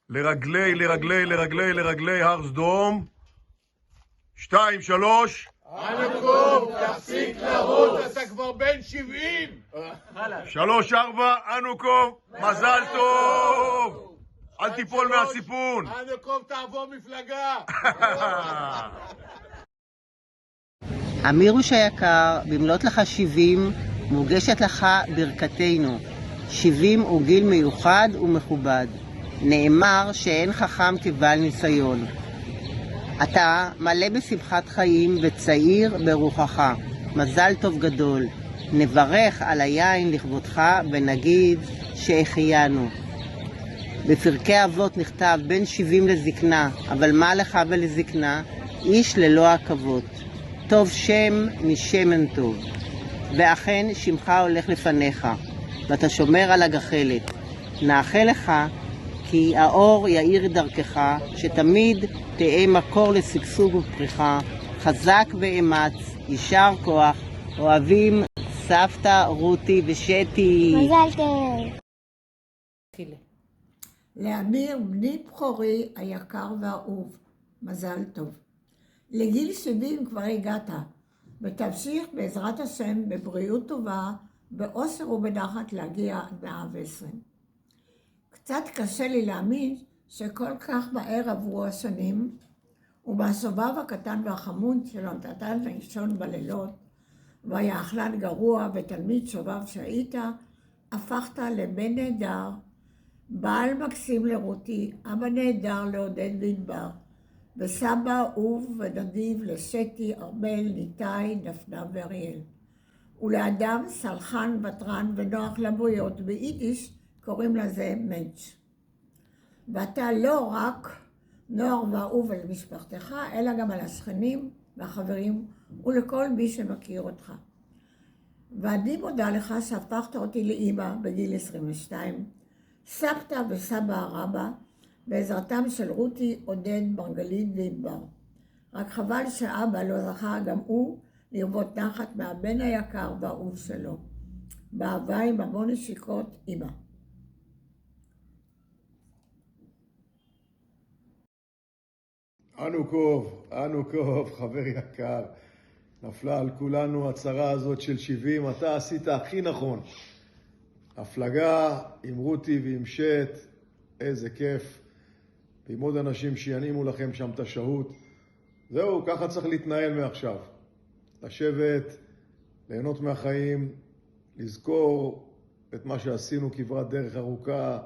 לרגלי, לרגלי, לרגלי, לרגלי הר סדום. 2, 3. אנוקוב, תפסיק לרוץ, אתה כבר בן 70. 3, 4, אנוקוב, מזל טוב. אל תיפול מהסיפון. אנוקוב תעבור מפלגה. אמירוש היקר, במלאת לך 70, מורגשת לך ברכתנו. 70 הוא גיל מיוחד ומכובד. נאמר שאין חכם כבעל ניסיון. אתה מלא בשמחת חיים וצעיר ברוחך. מזל טוב גדול. נברך על היין לכבודך ונגיד שהחיינו. בפרקי אבות נכתב בין 70 לזקנה, אבל מה לך ולזקנה? איש ללא עכבות. טוב שם משמן טוב. ואכן שמך הולך לפניך, ואתה שומר על הגחלת. נאחל לך כי האור יאיר את דרכך, שתמיד תהיה מקור לשגשוג ופריחה. חזק ואמץ, יישר כוח, אוהבים סבתא רותי ושתי. מזל טוב. לאמיר, בני בכורי היקר והאהוב, מזל טוב. לגיל 70 כבר הגעת, ותמשיך בעזרת השם בבריאות טובה, באושר ובנחת להגיע עד 120. קצת קשה לי להאמין שכל כך מהר עברו השנים, ומהשובב הקטן והחמוד שלא נתן לישון בלילות, והיה אכלן גרוע ותלמיד שובב שהיית, הפכת לבן נהדר, בעל מקסים לרותי, אבא נהדר לעודד וענבר, וסבא אהוב ונדיב לשתי, ארבל, ניתאי, דפנה ואריאל. ולאדם סלחן, ותרן ונוח לבריות, ביידיש קוראים לזה מנץ'. ואתה לא רק נוער ואהוב על משפחתך, אלא גם על השכנים והחברים ולכל מי שמכיר אותך. ואני מודה לך שהפכת אותי לאמא בגיל 22, סבתא וסבא הרבה, בעזרתם של רותי, עודד, מרגלית וענבר. רק חבל שאבא לא זכה גם הוא לרבות נחת מהבן היקר והאהוב שלו. באהבה עם המון נשיקות, אמא. אנוקוב, חבר יקר. נפלה על כולנו הצרה הזאת של 70, אתה עשית הכי נכון. הפלגה עם רותי ועם שט, איזה כיף. ועם עוד אנשים שינימו לכם שם את השהות. זהו, ככה צריך להתנהל מעכשיו. לשבת, ליהנות מהחיים, לזכור את מה שעשינו כברת דרך ארוכה,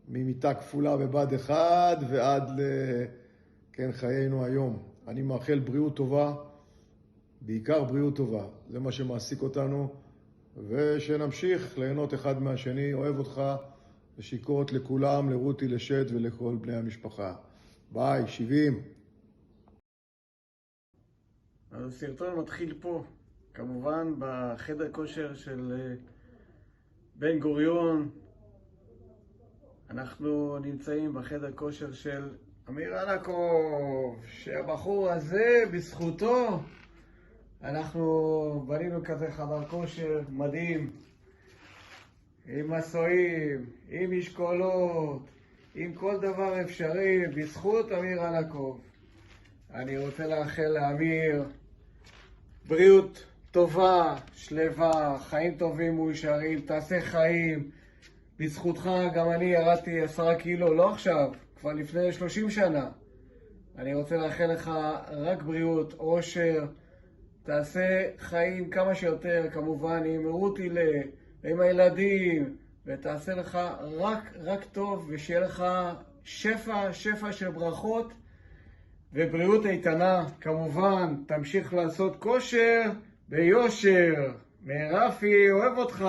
ממיטה כפולה בבד אחד ועד חיינו היום. אני מאחל בריאות טובה, בעיקר בריאות טובה. זה מה שמעסיק אותנו, ושנמשיך ליהנות אחד מהשני. אוהב אותך, ושיקרות לכולם, לרותי, לשט ולכל בני המשפחה. ביי, 70. אז הסרטון מתחיל פה, כמובן בחדר כושר של בן גוריון. אנחנו נמצאים בחדר כושר של אמיר אנקוב, שהבחור הזה בזכותו אנחנו בנינו כזה חדר כושר מדהים, עם מסועים, עם משקולות, עם כל דבר אפשרי, בזכות אמיר אנקוב. אני רוצה לאחל לאמיר בריאות טובה, שלווה, חיים טובים מאושרים, תעשה חיים. בזכותך גם אני ירדתי 10 קילו, לא עכשיו, כבר לפני 30 שנה. אני רוצה לאחל לך רק בריאות, אושר, תעשה חיים כמה שיותר, כמובן עם רותי ועם הילדים, ותעשה לך רק טוב, ושיהיה לך שפע של ברכות ובריאות איתנה. כמובן, תמשיך לעשות כושר ביושר. מרפי, אוהב אותך.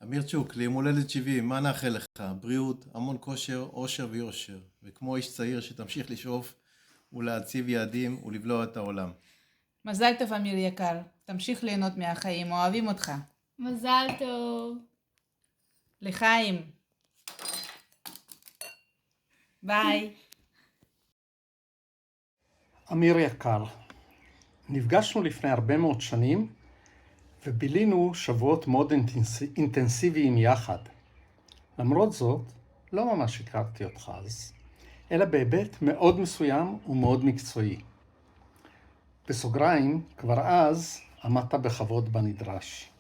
אמיר צ'וק, ליום הולדת 70, מה נאחל לך? בריאות, המון כושר, אושר ויושר. וכמו איש צעיר שתמשיך לשאוף ולהציב יעדים ולבלוע את העולם. מזל טוב אמיר יקר, תמשיך ליהנות מהחיים, אוהבים אותך. מזל טוב. לחיים. ביי. אמיר יקר, נפגשנו לפני הרבה מאוד שנים ובילינו שבועות מאוד אינטנסיביים יחד. למרות זאת, לא ממש הכרתי אותך אז, אלא בהיבט מאוד מסוים ומאוד מקצועי. בסוגריים, כבר אז עמדת בכבוד בנדרש.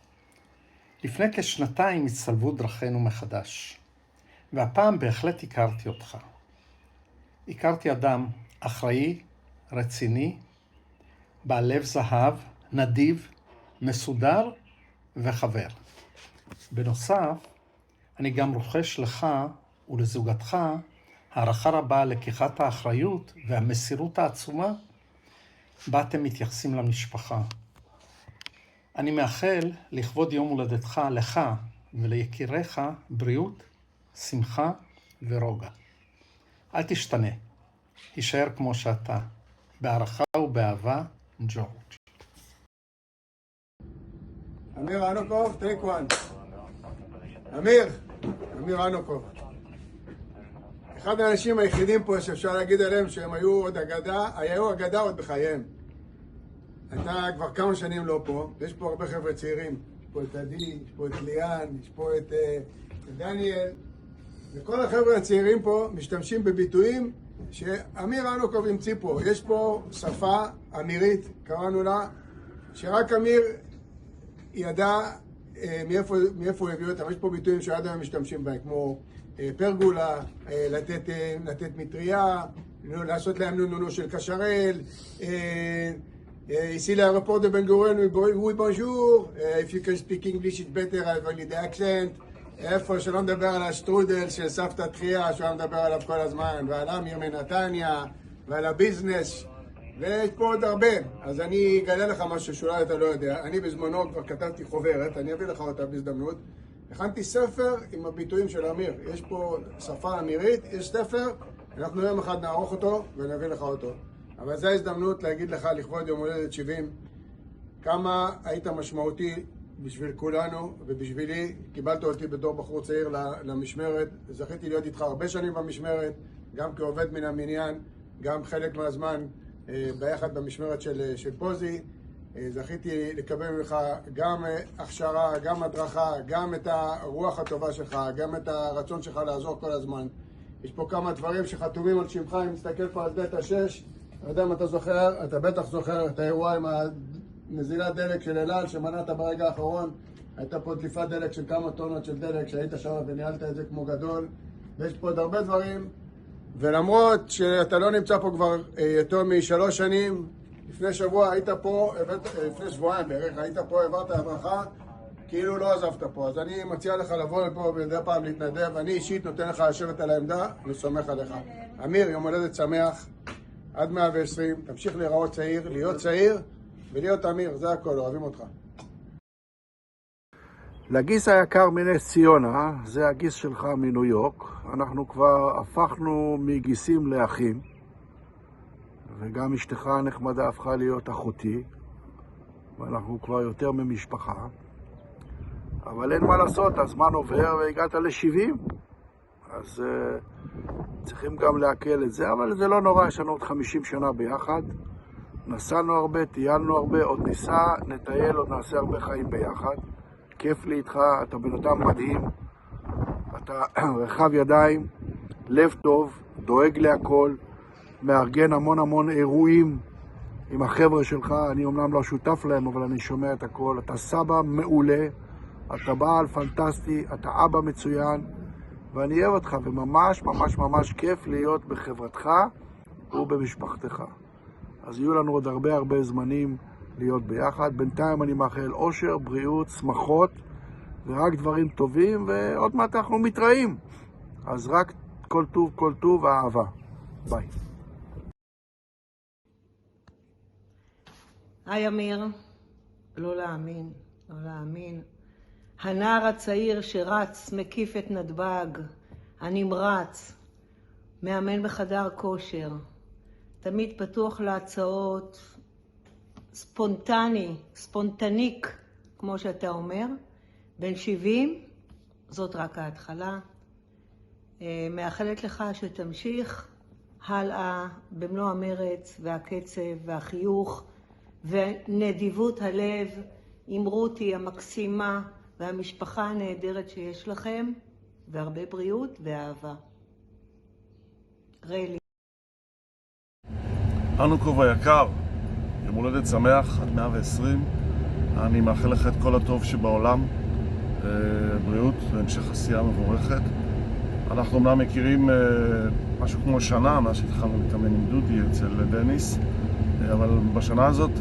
לפני כשנתיים הצטלבו דרכינו מחדש, והפעם בהחלט הכרתי אותך. הכרתי אדם אחראי, רציני, בעל לב זהב, נדיב, מסודר וחבר. בנוסף, אני גם רוחש לך ולזוגתך הערכה רבה על לקיחת האחריות והמסירות העצומה בה אתם מתייחסים למשפחה. אני מאחל לכבוד יום הולדתך לך וליקיריך בריאות, שמחה ורוגע. אל תשתנה, תישאר כמו שאתה, בהערכה ובאהבה, ג'ורג'. אמיר אנוקוב, טייק וואן. אמיר אנוקוב. אחד האנשים היחידים פה שאפשר להגיד עליהם שהם היו אגדה עוד בחייהם. אתה כבר כמה שנים לא פה, יש פה הרבה חבר'ה צעירים. יש פה את עדי, יש פה את ליאן, יש פה את דניאל. וכל החבר'ה הצעירים פה משתמשים בביטויים שאמיר אנוקוב המציא פה. יש פה שפה אמירית, קראנו לה, שרק אמיר ידע מאיפה הוא הביא אותם. יש פה ביטויים שעד היום משתמשים בהם, כמו פרגולה, לתת מטריה, לעשות להם נונו של קשרל, ici l'aéroport de Ben Gurion, oui bonjour, if you can speak English it's better, I will need the accent. איפה שלא מדבר על השטרודל של סבתא תחייה, שלא מדבר עליו כל הזמן, ועל אמיר מנתניה, ועל הביזנס, ויש פה עוד הרבה. אז אני אגלה לך משהו שאולי אתה לא יודע. אני בזמנו כבר כתבתי חוברת, אני אביא לך אותה בהזדמנות. הכנתי ספר עם הביטויים של אמיר. יש פה שפה אמירית, יש ספר, אנחנו יום אחד נערוך אותו ונביא לך אותו. אבל זו ההזדמנות להגיד לך לכבוד יום הולדת 70, כמה היית משמעותי בשביל כולנו ובשבילי. קיבלת אותי בתור בחור צעיר למשמרת, זכיתי להיות איתך הרבה שנים במשמרת, גם כעובד מן המניין, גם חלק מהזמן ביחד במשמרת של פוזי. זכיתי לקבל ממך גם הכשרה, גם הדרכה, גם את הרוח הטובה שלך, גם את הרצון שלך לעזור כל הזמן. יש פה כמה דברים שחתומים על שמך, אם מסתכל פה על דאטה 6, לא יודע אם אתה זוכר, אתה בטח זוכר את האירוע עם נזילת דלק של אל-על שמנעת ברגע האחרון. הייתה פה דליפת דלק של כמה טונות של דלק שהיית שם וניהלת את זה כמו גדול. ויש פה עוד הרבה דברים, ולמרות שאתה לא נמצא פה כבר יותר מ3 שנים, לפני שבוע היית פה, לפני שבועיים בערך, היית פה, העברת הדרכה, כאילו לא עזבת פה. אז אני מציע לך לבוא לפה ולדי פעם להתנדב, אני אישית נותן לך לשבת על העמדה, אני סומך עליך. אמיר, יום הולדת שמח, עד 120, תמשיך להיראות צעיר, להיות צעיר ולהיות אמיר, זה הכל, אוהבים אותך. לגיס היקר מנס ציונה, זה הגיס שלך מניו יורק. אנחנו כבר הפכנו מגיסים לאחים, וגם אשתך הנחמדה הפכה להיות אחותי, ואנחנו כבר יותר ממשפחה. אבל אין מה לעשות, הזמן עובר והגעת ל70, אז צריכים גם להקל את זה, אבל זה לא נורא, יש לנו עוד 50 שנה ביחד. נסענו הרבה, טיילנו הרבה, עוד ניסע, נטייל, עוד נעשה הרבה חיים ביחד. כיף לי איתך, אתה בן אדם מדהים, אתה רחב ידיים, לב טוב, דואג להכל, מארגן המון אירועים עם החבר'ה שלך. אני אומנם לא שותף להם, אבל אני שומע את הכל. אתה סבא מעולה, אתה בעל פנטסטי, אתה אבא מצוין, ואני אוהב אותך, וממש כיף להיות בחברתך ובמשפחתך. אז יהיו לנו עוד הרבה זמנים להיות ביחד. בינתיים אני מאחל אושר, בריאות, שמחות, ורק דברים טובים, ועוד מעט אנחנו מתראים. אז רק כל טוב ואהבה. ביי. היי אמיר, לא להאמין. הנער הצעיר שרץ, מקיף את נתב"ג, הנמרץ, מאמן בחדר כושר, תמיד פתוח להצעות, ספונטניק, כמו שאתה אומר, בן 70, זאת רק ההתחלה. מאחלת לך שתמשיך הלאה במלוא המרץ והקצב והחיוך ונדיבות הלב עם רותי המקסימה והמשפחה הנהדרת שיש לכם. והרבה בריאות ואהבה. רלי. אנוקוב היקר, יום הולדת שמח עד 120. אני מאחל לך את כל הטוב שבעולם, בריאות והמשך עשייה מבורכת. אנחנו אומנם מכירים משהו כמו שנה מאז שהתחלנו להתאמן עם דודי אצל דניס, אבל בשנה הזאת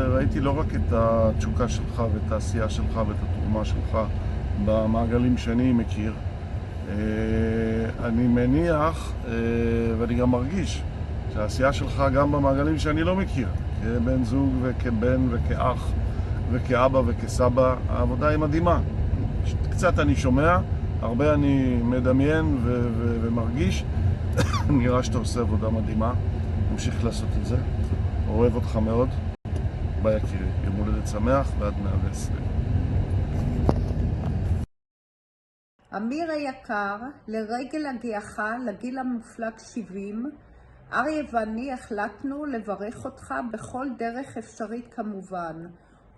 ראיתי לא רק את התשוקה שלך ואת העשייה שלך ואת התרומה שלך במעגלים שאני מכיר. אני מניח ואני גם מרגיש שהעשייה שלך גם במעגלים שאני לא מכיר, כבן זוג וכבן וכאח וכאבא וכסבא, העבודה היא מדהימה. קצת אני שומע, הרבה אני מדמיין ומרגיש. נראה שאתה עושה עבודה מדהימה, נמשיך לעשות את זה. אוהב אותך מאוד. ביי יקירי, יום הולדת שמח ועד 120. אמיר היקר, לרגל הגיעך לגיל המופלג 70, אריה ואני החלטנו לברך אותך בכל דרך אפשרית כמובן,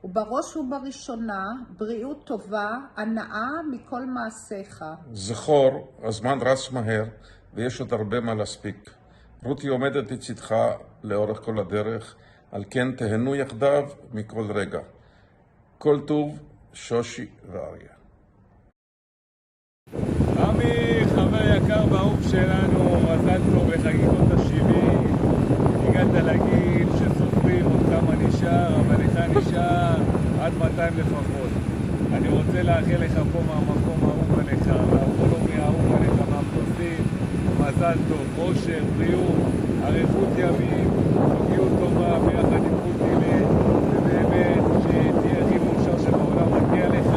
ובראש ובראשונה בריאות טובה, הנאה מכל מעשיך. זכור, הזמן רץ מהר ויש עוד הרבה מה להספיק. רותי עומדת לצדך לאורך כל הדרך, על כן תהנו יחדיו מכל רגע. כל טוב, שושי ואריה. עמי, חבר יקר ואהוב שלנו, מזל טוב בחגיגות ה-70. הגעת לגיל שסופרים עוד כמה נשאר, אבל לך נשאר עד 200 לפחות. אני רוצה לאחל לך פה מהמקום האהוב עליך, מהאופולומי האהוב עליך, מהפרסים, מזל טוב, אושר, בריאות, אריכות ימים, זוגיות טובה ביחד עם רותי, ובאמת שתהיה הכי מאושר שבעולם. מגיע לך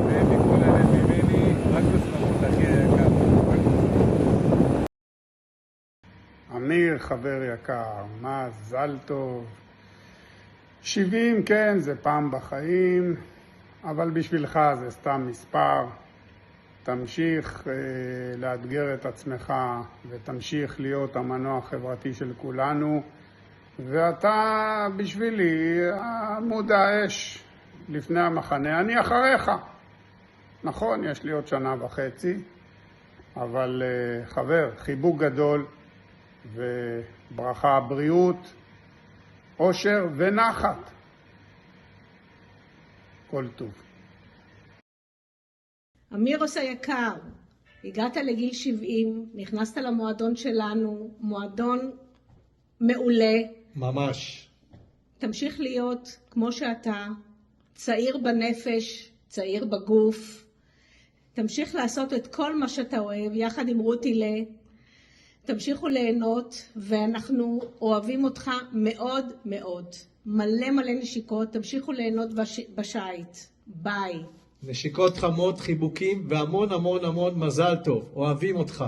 ומכל הלב ממני, רק בסמכות אחי היקר. אמיר, חבר יקר, מזל טוב. 70, כן, זה פעם בחיים, אבל בשבילך זה סתם מספר. תמשיך לאתגר את עצמך ותמשיך להיות המנוע החברתי של כולנו, ואתה בשבילי עמוד האש לפני המחנה. אני אחריך. נכון, יש לי עוד 1.5 שנה, אבל חבר, חיבוק גדול וברכה, בריאות, אושר ונחת. כל טוב. אמירוס היקר, הגעת לגיל 70, נכנסת למועדון שלנו, מועדון מעולה. ממש. תמשיך להיות כמו שאתה, צעיר בנפש, צעיר בגוף. תמשיך לעשות את כל מה שאתה אוהב, יחד עם רותי. תמשיכו ליהנות, ואנחנו אוהבים אותך מאוד מאוד. מלא נשיקות, תמשיכו ליהנות בשייט. ביי. נשיקות חמות, חיבוקים והמון המון המון מזל טוב. אוהבים אותך.